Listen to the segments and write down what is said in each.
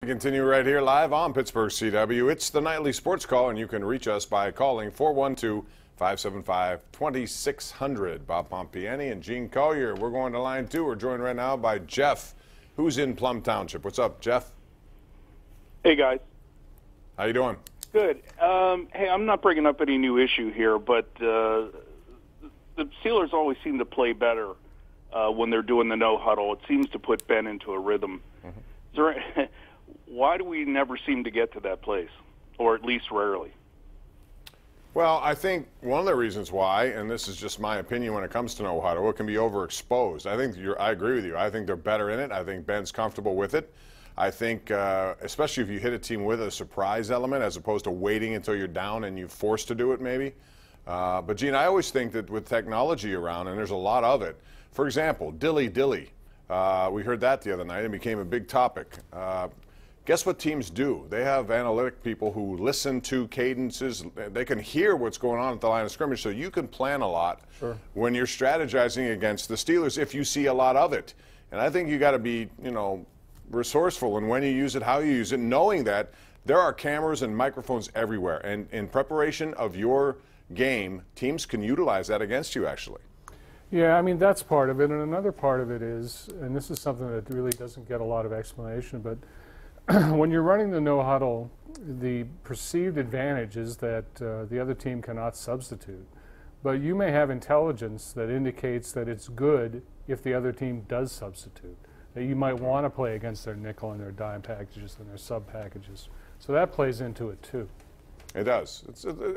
Continue right here live on Pittsburgh CW. It's the nightly sports call, and you can reach us by calling 412-575-2600. Bob Pompeani and Gene Collier. We're going to line 2. We're joined right now by Jeff, who's in Plum Township. What's up, Jeff? Hey, guys. How you doing? Good. Hey, I'm not bringing up any new issue here, but the Steelers always seem to play better when they're doing the no huddle. It seems to put Ben into a rhythm. Why do we never seem to get to that place, or at least rarely? Well, I think one of the reasons why, and this is just my opinion when it comes to no huddle, it can be overexposed. I agree with you. I think they're better in it. I think Ben's comfortable with it. I think, especially if you hit a team with a surprise element as opposed to waiting until you're down and you're forced to do it maybe. But, Gene, I always think that with technology around, and there's a lot of it, for example, dilly. We heard that the other night and became a big topic. Guess what teams do? They have analytic people who listen to cadences. They can hear what's going on at the line of scrimmage, so you can plan a lot when you're strategizing against the Steelers if you see a lot of it. And I think you got to be, resourceful in when you use it, how you use it, knowing that there are cameras and microphones everywhere. And in preparation of your game, teams can utilize that against you, actually. Yeah, I mean, that's part of it. And another part of it is, and this is something that really doesn't get a lot of explanation, but when you're running the no huddle, the perceived advantage is that the other team cannot substitute. But you may have intelligence that indicates that it's good if the other team does substitute. That you might want to play against their nickel and their dime packages and their sub packages. So that plays into it too. It does.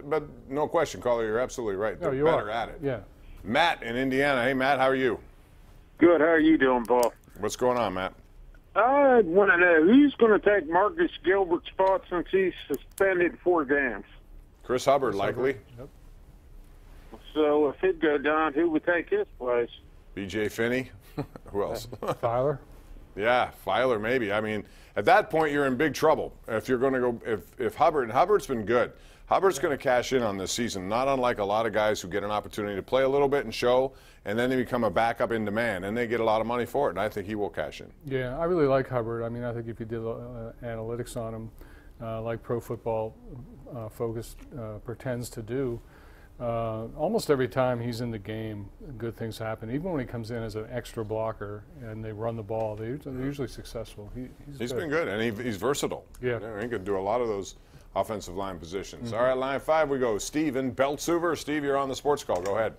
But no question, Collier, you're absolutely right. They're better at it. Yeah. Matt in Indiana. Hey, Matt, how are you? Good. How are you doing, Bob? What's going on, Matt? I want to know who's going to take Marcus Gilbert's spot since he's suspended 4 games. Chris Hubbard, likely. Yep. So if he'd go down, who would take his place? B.J. Finney. Who else? Filer. Yeah, Filer maybe. I mean, at that point you're in big trouble. If you're going to go, if Hubbard's been good. Hubbard's going to cash in on this season, not unlike a lot of guys who get an opportunity to play a little bit and show, and then they become a backup in demand, and they get a lot of money for it, and I think he will cash in. Yeah, I really like Hubbard. I mean, I think if you did analytics on him, like Pro Football Focus pretends to do, almost every time he's in the game, good things happen. Even when he comes in as an extra blocker and they run the ball, they're usually successful. He's been good, and he's versatile. Yeah. He can do a lot of those offensive line positions. All right, line 5 we go. Steve in Beltsuver. Steve, you're on the sports call. Go ahead.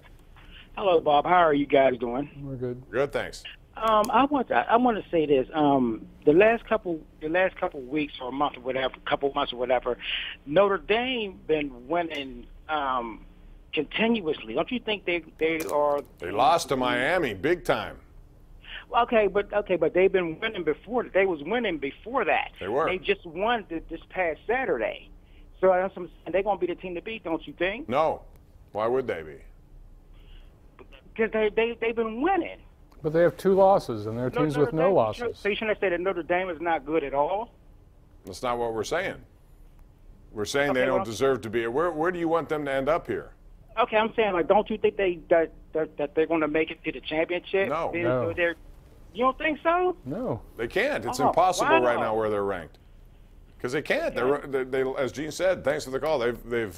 Hello, Bob. How are you guys doing? We're good. Good, thanks. I want to say this. The last couple weeks or month or whatever, couple months or whatever, Notre Dame been winning continuously. Don't you think they are? They lost to Miami big time. Okay, but they've been winning before. They was winning before that. They were. They just won this past Saturday. So they're going to be the team to beat, don't you think? No. Why would they be? Because they've been winning. But they have 2 losses, and they're teams with no losses. So you shouldn't say that Notre Dame is not good at all? That's not what we're saying. We're saying they don't deserve to be. Where do you want them to end up here? Okay, I'm saying, like, don't you think that they're going to make it to the championship? No. You don't think so? No. They can't. It's impossible right now where they're ranked. Because they can't. They, as Gene said, thanks for the call, they've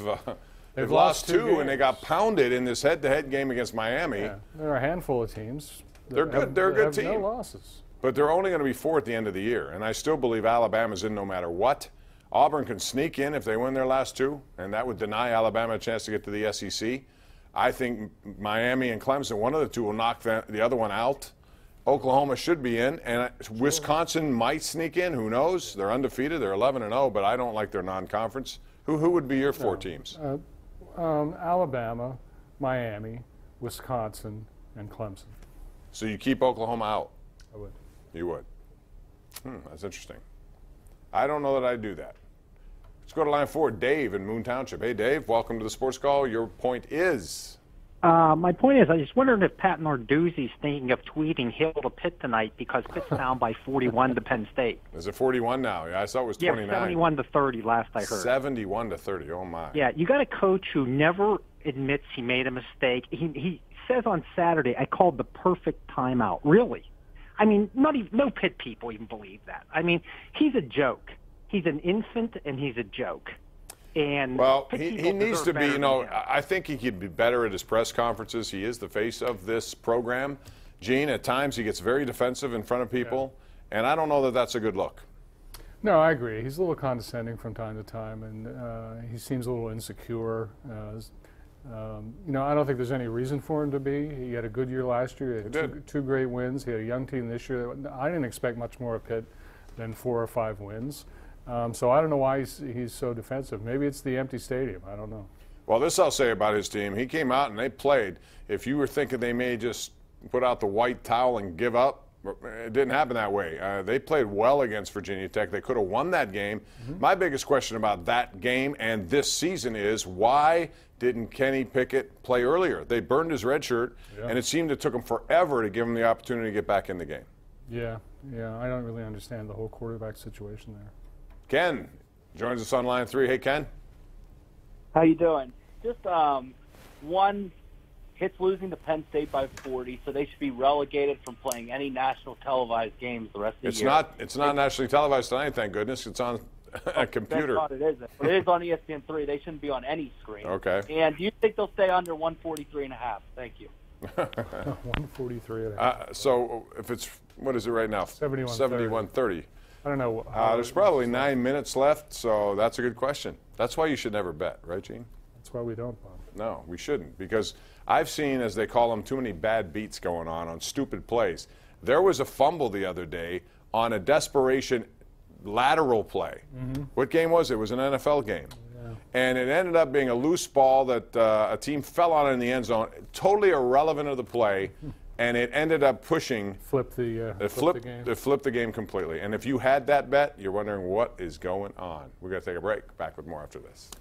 lost 2 and they got pounded in this head-to-head game against Miami. Yeah. There are a handful of teams. They're good. They're a good team. No losses. But they're only going to be 4 at the end of the year. And I still believe Alabama's in no matter what. Auburn can sneak in if they win their last 2, and that would deny Alabama a chance to get to the SEC. I think Miami and Clemson, one of the 2 will knock the other one out. Oklahoma should be in, and Wisconsin might sneak in. Who knows? They're undefeated. They're 11-0, but I don't like their non-conference. Who would be your 4 teams? Alabama, Miami, Wisconsin, and Clemson. So you keep Oklahoma out? I would. You would? That's interesting. I don't know that I'd do that. Let's go to line 4, Dave in Moon Township. Hey, Dave, welcome to the Sports Call. Your point is? My point is, I was wondering if Pat Narduzzi's thinking of tweeting Hill to Pitt tonight because Pitt's down by 41 to Penn State. Is it 41 now? Yeah, I saw it was 29. Yeah, 71 to 30 last I heard. 71 to 30, oh my. Yeah, you got a coach who never admits he made a mistake. He says on Saturday, I called the perfect timeout. Really? I mean, no Pitt people even believe that. I mean, he's a joke. He's an infant, and he's a joke. And well, Pitt he needs to be, better you know, than him. I think he could be better at his press conferences. He is the face of this program. Gene, at times he gets very defensive in front of people, and I don't know that that's a good look. No, I agree. He's a little condescending from time to time, and he seems a little insecure. You know, I don't think there's any reason for him to be. He had a good year last year. He had two great wins. He had a young team this year. I didn't expect much more of Pitt than 4 or 5 wins. So I don't know why he's so defensive. Maybe it's the empty stadium. I don't know. Well, this I'll say about his team. He came out and they played. If you were thinking they may just put out the white towel and give up, it didn't happen that way. They played well against Virginia Tech. They could have won that game. My biggest question about that game and this season is why didn't Kenny Pickett play earlier? They burned his red shirt, and it seemed it took him forever to give him the opportunity to get back in the game. Yeah, I don't really understand the whole quarterback situation there. Ken joins us on line 3. Hey, Ken. How you doing? Just one, Pitt's losing to Penn State by 40, so they should be relegated from playing any national televised games the rest of the year. It's not nationally televised tonight, thank goodness. It's on a computer. That's not it isn't. But it is on ESPN3. They shouldn't be on any screen. Okay. And do you think they'll stay under 143.5? Thank you. 143.5. So if it's, what is it right now? 71-30. I don't know. There's probably 9 minutes left, so that's a good question. That's why you should never bet, right, Gene? That's why we don't, Bob. No, we shouldn't, because I've seen, as they call them, too many bad beats going on stupid plays. There was a fumble the other day on a desperation lateral play. What game was it? It was an NFL game. And it ended up being a loose ball that a team fell on in the end zone, totally irrelevant of the play, and it ended up pushing. Flip the game. It flipped the game completely. And if you had that bet, you're wondering what is going on. We're going to take a break. Back with more after this.